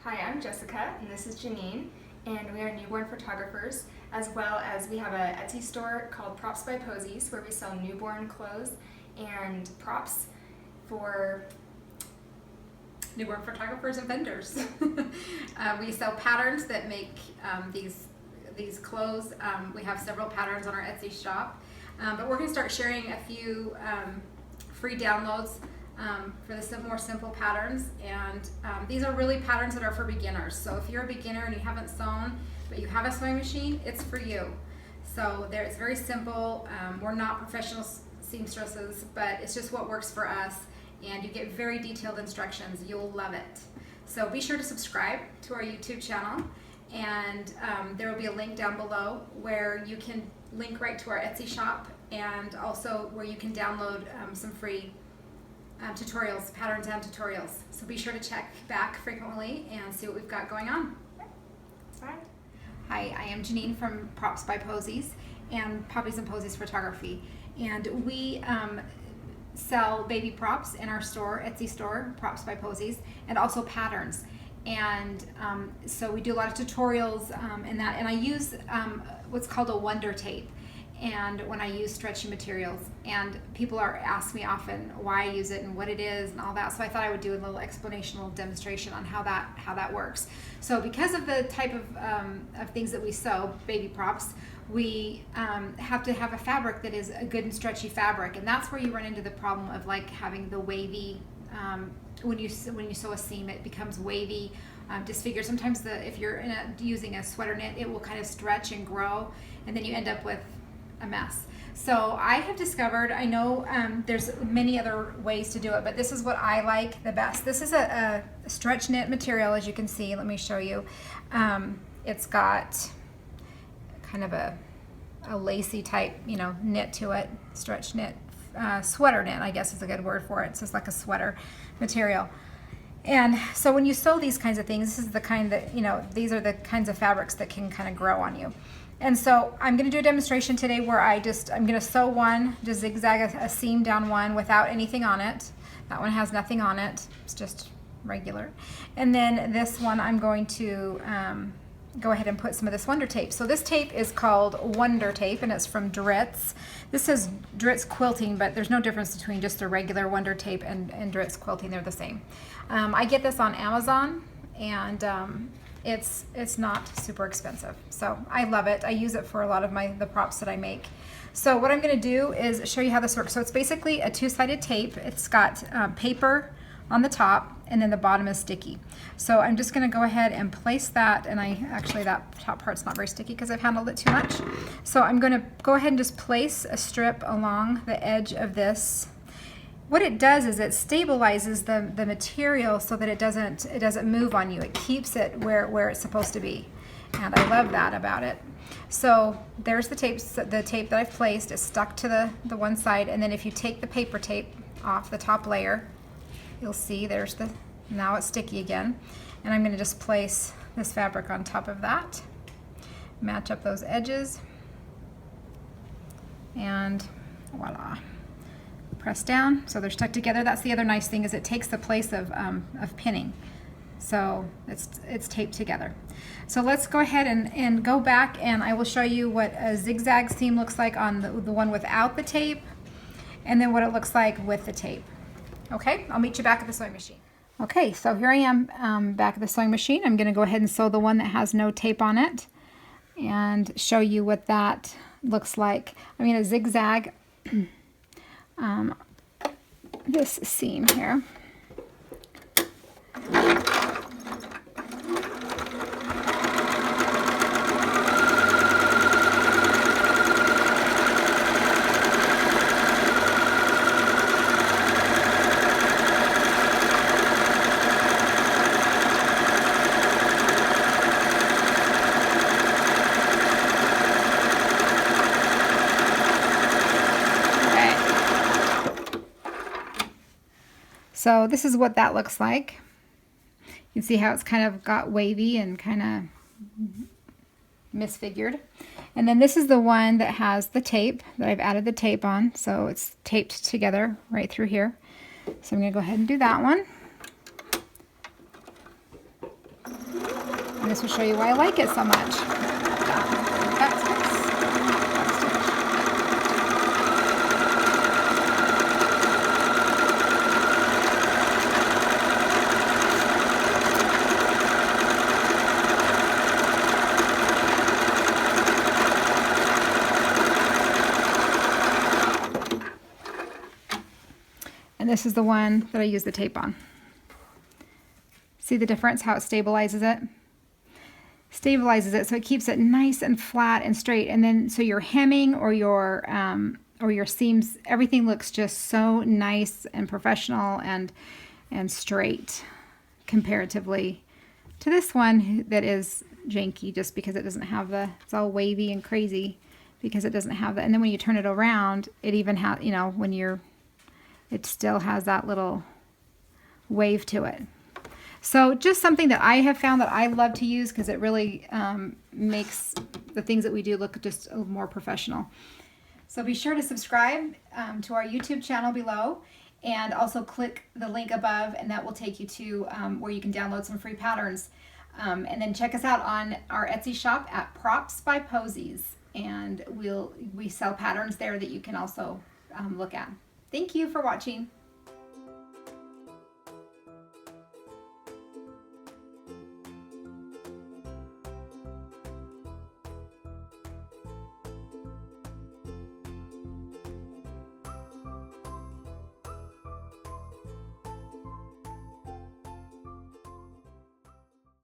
Hi, I'm Jessica, and this is Janine, and we are newborn photographers, as well as we have an Etsy store called Props by Posies, where we sell newborn clothes and props for newborn photographers and vendors. We sell patterns that make these clothes. We have several patterns on our Etsy shop, but we're going to start sharing a few free downloads for the more simple patterns, and these are really patterns that are for beginners. So if you're a beginner and you haven't sewn but you have a sewing machine, it's for you. So it's very simple. We're not professional seamstresses, but it's just what works for us, and you get very detailed instructions. You'll love it. So be sure to subscribe to our YouTube channel, and there will be a link down below where you can link right to our Etsy shop, and also where you can download some free tutorials, patterns and tutorials. So be sure to check back frequently and see what we've got going on. Bye. Hi, I am Janine from Props by Posies and Poppies and Posies Photography, and we sell baby props in our store, Etsy store, Props by Posies, and also patterns. And so we do a lot of tutorials in that, and I use what's called a wonder tape. And when I use stretchy materials, and people ask me often why I use it and what it is and all that, so I thought I would do a little explanational demonstration on how that works. So because of the type of things that we sew, baby props, we have to have a fabric that is a good and stretchy fabric, and that's where you run into the problem of like having the wavy. When you sew a seam, it becomes wavy, disfigured. Sometimes if you're using a sweater knit, it will kind of stretch and grow, and then you end up with a mess. So I have discovered, I know there's many other ways to do it, but this is what I like the best. This is a stretch knit material, as you can see. Let me show you. It's got kind of a lacy type, knit to it, stretch knit, sweater knit, I guess is a good word for it. So it's like a sweater material. And so when you sew these kinds of things, this is the kind that, these are the kinds of fabrics that can kind of grow on you. And so I'm going to do a demonstration today where I'm going to sew one, just zigzag a seam down one without anything on it. That one has nothing on it. It's just regular. And then this one I'm going to go ahead and put some of this wonder tape. So this tape is called Wonder Tape, and it's from Dritz. This is Dritz Quilting, but there's no difference between just a regular Wonder Tape and Dritz Quilting. They're the same. I get this on Amazon, and it's not super expensive, so I love it. I use it for a lot of the props that I make. So what I'm going to do is show you how this works. So it's basically a two-sided tape. It's got paper on the top, and then the bottom is sticky. So I'm just going to go ahead and place that, and actually that top part's not very sticky because I've handled it too much. So I'm going to go ahead and just place a strip along the edge of this. What it does is it stabilizes the material so that it doesn't move on you. It keeps it where it's supposed to be, and I love that about it. So there's the tape that I've placed. It's stuck to the one side, and then if you take the paper tape off the top layer, you'll see now it's sticky again. And I'm going to just place this fabric on top of that, match up those edges, and voila. Press down so they're stuck together. That's the other nice thing, is it takes the place of pinning. So it's taped together. So let's go ahead and go back, and I will show you what a zigzag seam looks like on the one without the tape, and then what it looks like with the tape. Okay, I'll meet you back at the sewing machine. Okay, so here I am back at the sewing machine. I'm going to go ahead and sew the one that has no tape on it and show you what that looks like. I'm going to zigzag this seam here. So this is what that looks like. You can see how it's kind of got wavy and kind of misfigured. And then this is the one that has the tape, that I've added the tape on. So it's taped together right through here. So I'm going to go ahead and do that one. And this will show you why I like it so much. That's nice. And this is the one that I use the tape on. See the difference, how it stabilizes it? Stabilizes it so it keeps it nice and flat and straight. And then so your hemming or your seams, everything looks just so nice and professional and straight comparatively to this one that is janky just because it doesn't have the, it's all wavy and crazy because it doesn't have that. And then when you turn it around, it even has, you know, when you're, it still has that little wave to it. So just something that I have found that I love to use because it really makes the things that we do look just a little more professional. So be sure to subscribe to our YouTube channel below and also click the link above and that will take you to where you can download some free patterns. And then check us out on our Etsy shop at Props by Posies, and we sell patterns there that you can also look at. Thank you for watching.